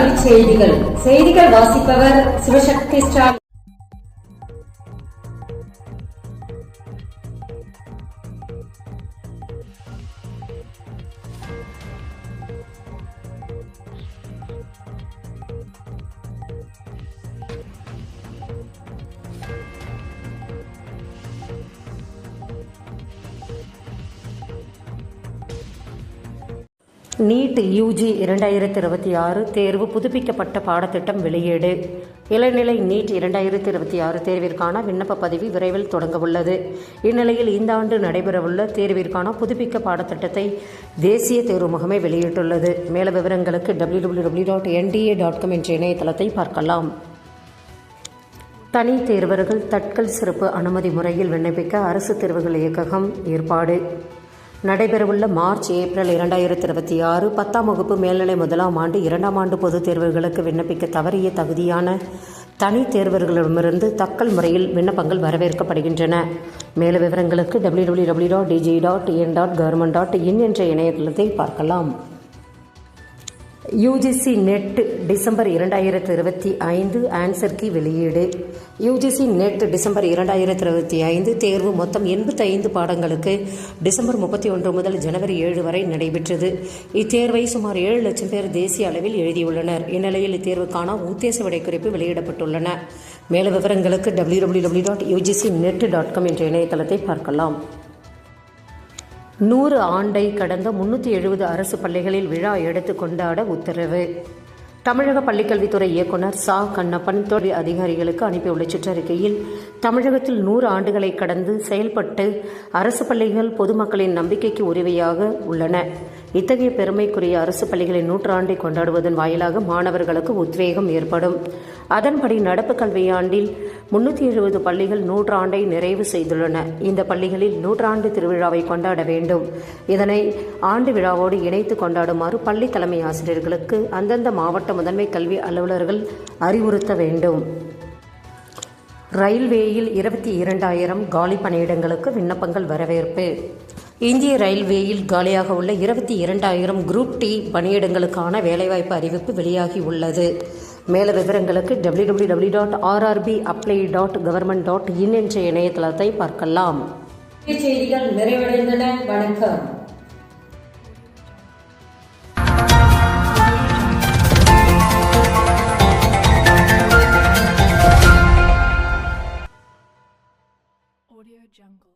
தலைப்புச் செய்திகள். செய்திகள் வாசிப்பவர் சிவசக்தி ஸ்டாலின். நீட் யூஜி 2026 தேர்வு புதுப்பிக்கப்பட்ட பாடத்திட்டம் வெளியீடு. இளநிலை நீட் 2026 தேர்விற்கான விண்ணப்ப பதிவு விரைவில் தொடங்கவுள்ளது. இந்நிலையில் இந்த ஆண்டு நடைபெறவுள்ள தேர்விற்கான புதுப்பிக்க பாடத்திட்டத்தை தேசிய தேர்வு முகமை வெளியிட்டுள்ளது. மேல விவரங்களுக்கு www.nda.com என்ற இணையதளத்தை பார்க்கலாம். தனி தேர்வர்கள் தட்கல் சிறப்பு அனுமதி முறையில் விண்ணப்பிக்க அரசு தேர்வுகள் இயக்ககம் ஏற்பாடு. நடைபெறவுள்ள மார்ச், ஏப்ரல் 2026 10ஆம் வகுப்பு மேல்நிலை 1ஆம் ஆண்டு 2ஆம் ஆண்டு பொதுத் தேர்வுகளுக்கு விண்ணப்பிக்க தவறிய தகுதியான தனி தேர்வர்களிடமிருந்து தக்கல் முறையில் விண்ணப்பங்கள் வரவேற்கப்படுகின்றன. மேலும் விவரங்களுக்கு www.dg.n.government.in என்ற இணையதளத்தை பார்க்கலாம். UGC NET December 2025 answer key வெளியீடு. யூஜிசி நெட் டிசம்பர் 2025 தேர்வு மொத்தம் 85 பாடங்களுக்கு டிசம்பர் 31 முதல் ஜனவரி 7 வரை நடைபெற்றது. இத்தேர்வை சுமார் 7 லட்சம் பேர் தேசிய அளவில் எழுதியுள்ளனர். இந்நிலையில் இத்தேர்வுக்கான உத்தேச விடைக்குறிப்பு வெளியிடப்பட்டுள்ளன. மேலும் விவரங்களுக்கு www.ugcnet.com என்ற இணையதளத்தை பார்க்கலாம். 100 ஆண்டை கடந்த 370 அரசு பள்ளிகளில் விழா எடுத்து கொண்டாட உத்தரவு. தமிழக பள்ளிக்கல்வித்துறை இயக்குனர் சா கண்ணப்பன் துறை அதிகாரிகளுக்கு அனுப்பியுள்ள சுற்றறிக்கையில், தமிழகத்தில் 100 ஆண்டுகளை கடந்து செயல்பட்டு அரசு பள்ளிகள் பொதுமக்களின் நம்பிக்கைக்கு உரிமையாக உள்ளன. இத்தகைய பெருமைக்குரிய அரசு பள்ளிகளின் 100 ஆண்டை கொண்டாடுவதன் வாயிலாக மாணவர்களுக்கு உத்வேகம் ஏற்படும். அதன்படி நடப்பு கல்வியாண்டில் 370 பள்ளிகள் 100 ஆண்டை நிறைவு செய்துள்ளன. இந்த பள்ளிகளில் 100 ஆண்டு திருவிழாவை கொண்டாட வேண்டும். இதனை ஆண்டு விழாவோடு இணைத்து கொண்டாடுமாறு பள்ளி தலைமை ஆசிரியர்களுக்கு அந்தந்த மாவட்ட முதன்மை கல்வி அலுவலர்கள் அறிவுறுத்த வேண்டும். ரயில்வேயில் 22,000 காலி பணியிடங்களுக்கு விண்ணப்பங்கள் வரவேற்பு. இந்திய ரயில்வேயில் காலியாக உள்ள 22,000 குரூப் டி பணியிடங்களுக்கான வேலைவாய்ப்பு அறிவிப்பு வெளியாகி உள்ளது. மேல விவரங்களுக்கு www.rrbapply.government.in என்ற இணையதளத்தை பார்க்கலாம். செய்திகள் நிறைவடைந்தன. வணக்கம். Audio Jungle.